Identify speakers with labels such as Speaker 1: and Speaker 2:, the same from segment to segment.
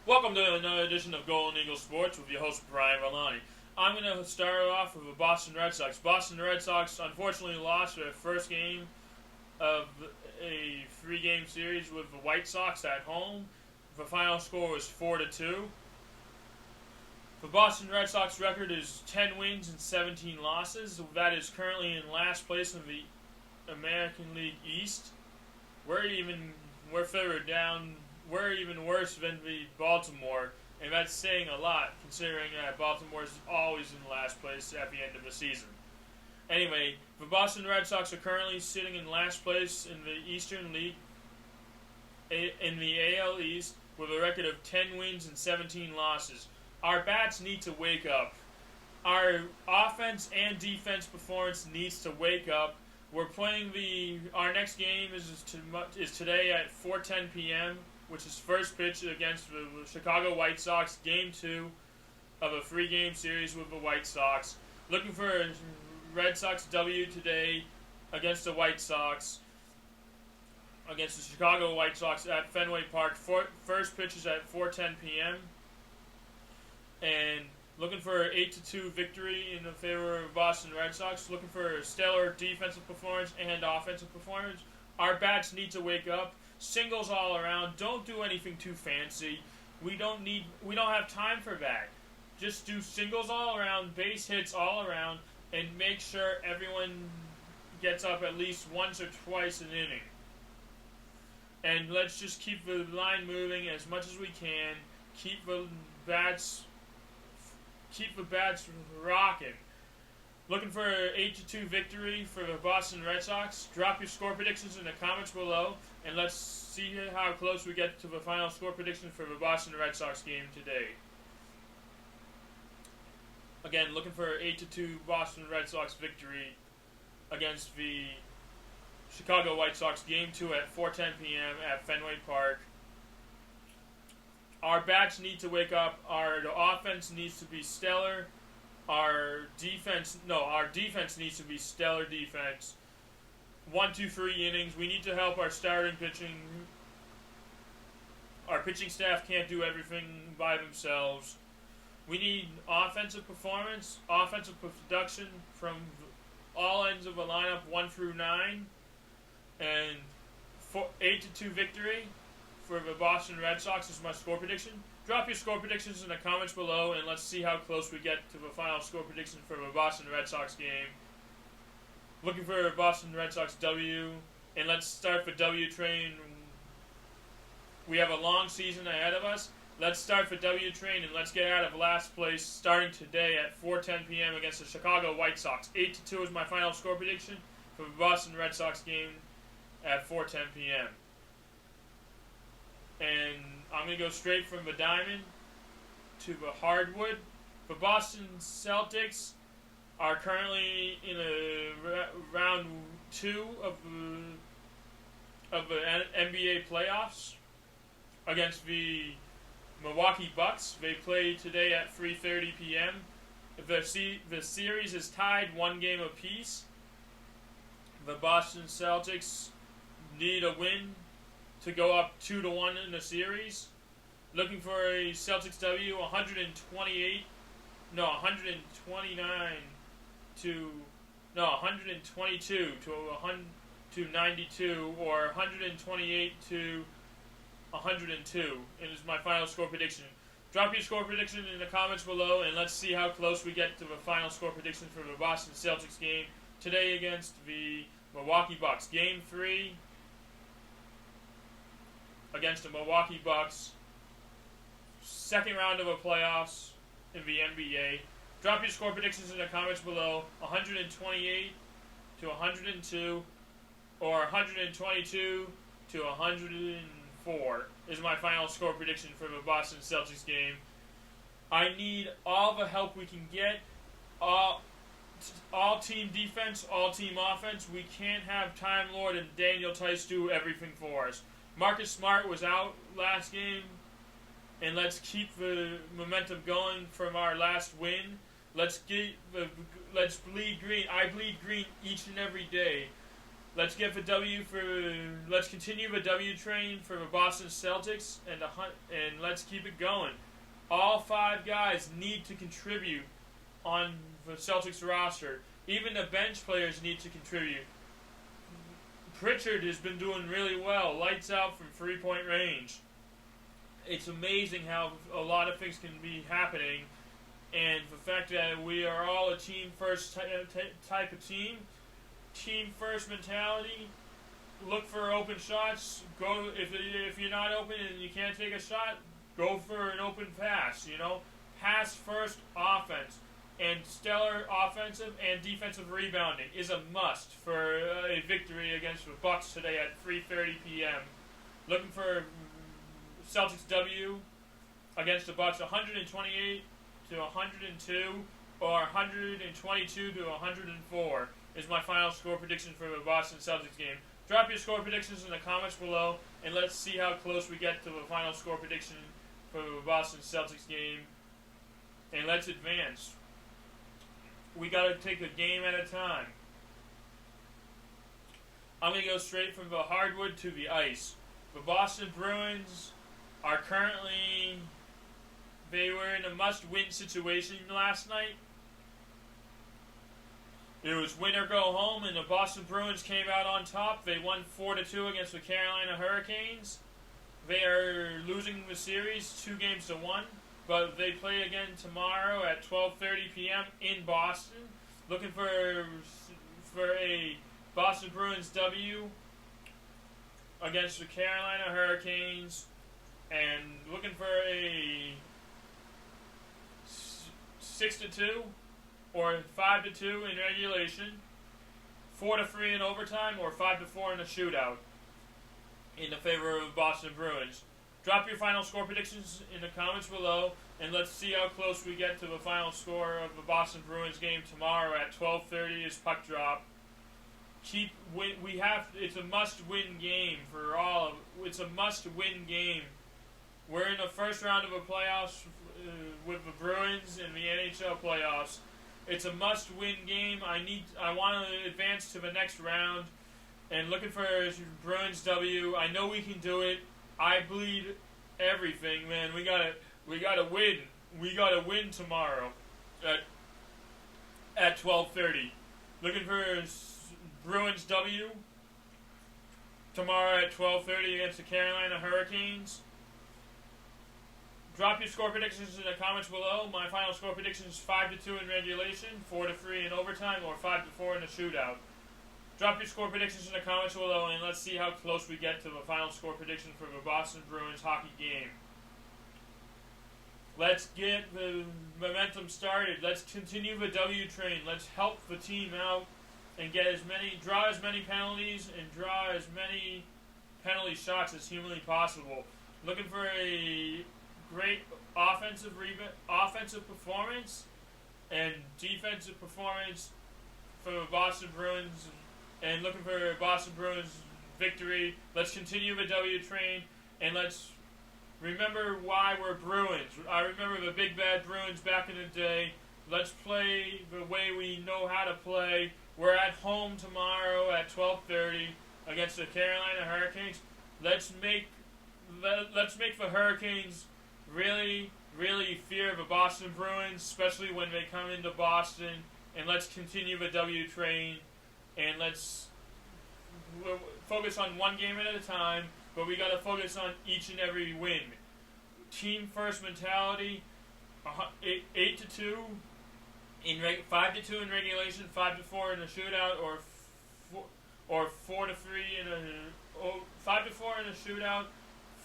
Speaker 1: Welcome to another edition of Golden Eagle Sports with your host Brian Villani. I'm going to start off with the Boston Red Sox. Boston Red Sox unfortunately lost their first game of a three-game series with the White Sox at home. The final score was 4-2. The Boston Red Sox record is 10 wins and 17 losses. That is currently in last place in the American League East. We're further down. We're even worse than the Baltimore, and that's saying a lot considering that Baltimore is always in last place at the end of the season. Anyway, the Boston Red Sox are currently sitting in last place in the Eastern League, in the AL East, with a record of 10 wins and 17 losses. Our bats need to wake up. Our offense and defense performance needs to wake up. Our next game is today at 4:10 p.m., which is first pitch against the Chicago White Sox, Game 2 of a three-game series with the White Sox. Looking for a Red Sox W today against the White Sox, against the Chicago White Sox at Fenway Park. First pitch is at 4:10 p.m. And looking for an 8-2 victory in favor of Boston Red Sox. Looking for a stellar defensive performance and offensive performance. Our bats need to wake up. Singles all around. Don't do anything too fancy. We don't have time for that. Just do singles all around, base hits all around, and make sure everyone gets up at least once or twice an inning. And let's just keep the line moving as much as we can. Keep the bats rocking. Looking for an 8-2 victory for the Boston Red Sox. Drop your score predictions in the comments below, and let's see how close we get to the final score prediction for the Boston Red Sox game today. Again, looking for an 8-2 Boston Red Sox victory against the Chicago White Sox, Game 2 at 4:10 p.m. at Fenway Park. Our bats need to wake up. The offense needs to be stellar. Our defense needs to be stellar defense. 1, 2, 3 innings. We need to help our starting pitching. Our pitching staff can't do everything by themselves. We need offensive performance, offensive production from all ends of the lineup, 1 through 9, and 8-2 victory for the Boston Red Sox is my score prediction. Drop your score predictions in the comments below, and let's see how close we get to the final score prediction for the Boston Red Sox game. Looking for a Boston Red Sox W, and let's start the W train. We have a long season ahead of us. Let's start the W train, and let's get out of last place starting today at 4:10 p.m. against the Chicago White Sox. 8-2 is my final score prediction for the Boston Red Sox game at 4:10 p.m. And I'm going to go straight from the diamond to the hardwood. The Boston Celtics are currently in round 2 of the NBA playoffs against the Milwaukee Bucks. They play today at 3:30 p.m. The series is tied 1 game apiece. The Boston Celtics need a win to go up 2-1 in the series. Looking for a Celtics W, 122 to 92, or 128 to 102. It is my final score prediction. Drop your score prediction in the comments below, and let's see how close we get to the final score prediction for the Boston Celtics game today against the Milwaukee Bucks. Game 3 against the Milwaukee Bucks. Second round of the playoffs in the NBA. Drop your score predictions in the comments below. 128 to 102, or 122 to 104 is my final score prediction for the Boston Celtics game. I need all the help we can get. All team defense, all team offense. We can't have Time Lord and Daniel Tice do everything for us. Marcus Smart was out last game, and let's keep the momentum going from our last win. Let's bleed green. I bleed green each and every day. Let's continue the W train for the Boston Celtics and let's keep it going. All 5 guys need to contribute on the Celtics roster. Even the bench players need to contribute. Pritchard has been doing really well, lights out from 3-point range. It's amazing how a lot of things can be happening, and the fact that we are all a team first type of team. Team first mentality. Look for open shots. Go if you're not open and you can't take a shot, go for an open pass. Pass first offense, and stellar offensive and defensive rebounding is a must for a victory against the Bucks today at 3:30 p.m. Looking for Celtics W against the Bucks, 128 to 102 or 122 to 104. Is my final score prediction for the Boston Celtics game. Drop your score predictions in the comments below, and let's see how close we get to the final score prediction for the Boston Celtics game. And let's advance. We got to take a game at a time. I'm going to go straight from the hardwood to the ice. The Boston Bruins are currently... They were in a must-win situation last night. It was win or go home, and the Boston Bruins came out on top. They won 4-2 against the Carolina Hurricanes. They are losing the series 2-1, but they play again tomorrow at 12:30 p.m. in Boston. Looking for a Boston Bruins W against the Carolina Hurricanes, and looking for a 6-2. Or 5-2 in regulation, 4-3 in overtime, or 5-4 in a shootout in the favor of Boston Bruins. Drop your final score predictions in the comments below, and let's see how close we get to the final score of the Boston Bruins game tomorrow at 12:30 is puck drop. It's a must-win game for all. It's a must-win game. We're in the first round of the playoffs with the Bruins in the NHL playoffs. It's a must-win game. I want to advance to the next round, and looking for Bruins W. I know we can do it. I bleed everything, man. We gotta win. We gotta win tomorrow at 12:30. Looking for Bruins W tomorrow at 12:30 against the Carolina Hurricanes. Drop your score predictions in the comments below. My final score prediction is 5-2 in regulation, 4-3 in overtime, or 5-4 in a shootout. Drop your score predictions in the comments below, and let's see how close we get to the final score prediction for the Boston Bruins hockey game. Let's get the momentum started. Let's continue the W train. Let's help the team out and draw as many penalties and draw as many penalty shots as humanly possible. Looking for a great offensive performance and defensive performance for the Boston Bruins, and looking for a Boston Bruins victory. Let's continue the W train, and let's remember why we're Bruins. I remember the big bad Bruins back in the day. Let's play the way we know how to play. We're at home tomorrow at 12:30 against the Carolina Hurricanes. Let's make the Hurricanes really, really fear the Boston Bruins, especially when they come into Boston. And let's continue the W train, and let's focus on one game at a time, but we got to focus on each and every win. Team first mentality, 8-2 in 5-2 in regulation, 5-4 in a shootout, or 4-3 in a 5-4 in a shootout,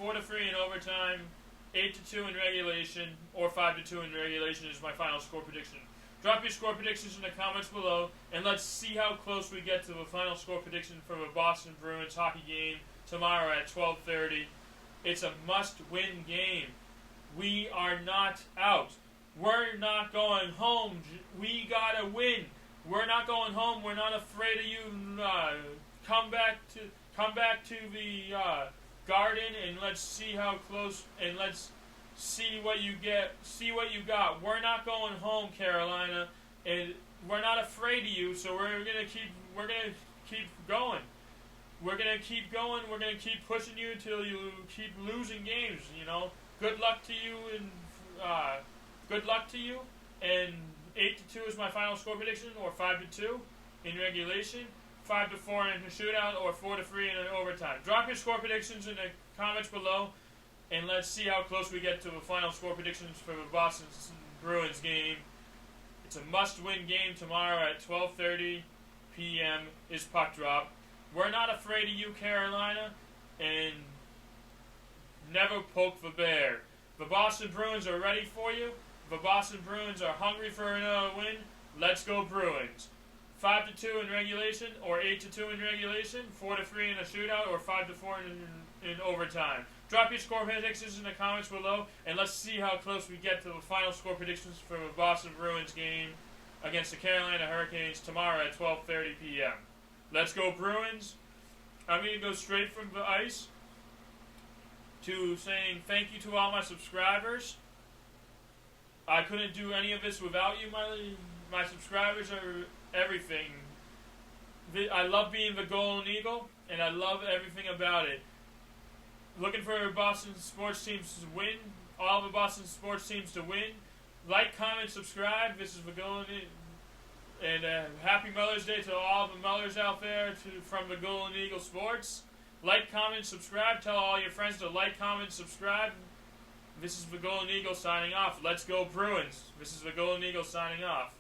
Speaker 1: 4-3 in overtime, 8-2 in regulation, or 5-2 in regulation is my final score prediction. Drop your score predictions in the comments below, and let's see how close we get to the final score prediction for the Boston Bruins hockey game tomorrow at 12:30. It's a must-win game. We are not out. We're not going home. We gotta win. We're not going home. We're not afraid of you. Come back to the Garden, and let's see how close, and let's see what you get. See what you got. We're not going home, Carolina, and we're not afraid of you. So we're gonna keep going. we're gonna keep going. We're gonna keep pushing you till you keep losing games. Good luck to you, and good luck to you. And 8-2 is my final score prediction, or 5-2 in regulation, 5-4 in a shootout, or 4-3 in an overtime. Drop your score predictions in the comments below, and let's see how close we get to the final score predictions for the Boston Bruins game. It's a must-win game tomorrow at 12:30 p.m. is puck drop. We're not afraid of you, Carolina, and never poke the bear. The Boston Bruins are ready for you. The Boston Bruins are hungry for another win. Let's go Bruins. 5-2 in regulation, or 8-2 in regulation, 4-3 in a shootout, or 5-4 in overtime. Drop your score predictions in the comments below, and let's see how close we get to the final score predictions for the Boston Bruins game against the Carolina Hurricanes tomorrow at 12:30 p.m. Let's go Bruins. I'm going to go straight from the ice to saying thank you to all my subscribers. I couldn't do any of this without you. My subscribers are everything. I love being the Golden Eagle, and I love everything about it. Looking for Boston sports teams to win. All the Boston sports teams to win. Like, comment, subscribe. This is the Golden Eagle. And happy Mother's Day to all the mothers out there from the Golden Eagle Sports. Like, comment, subscribe. Tell all your friends to like, comment, subscribe. This is the Golden Eagle signing off. Let's go Bruins. This is the Golden Eagle signing off.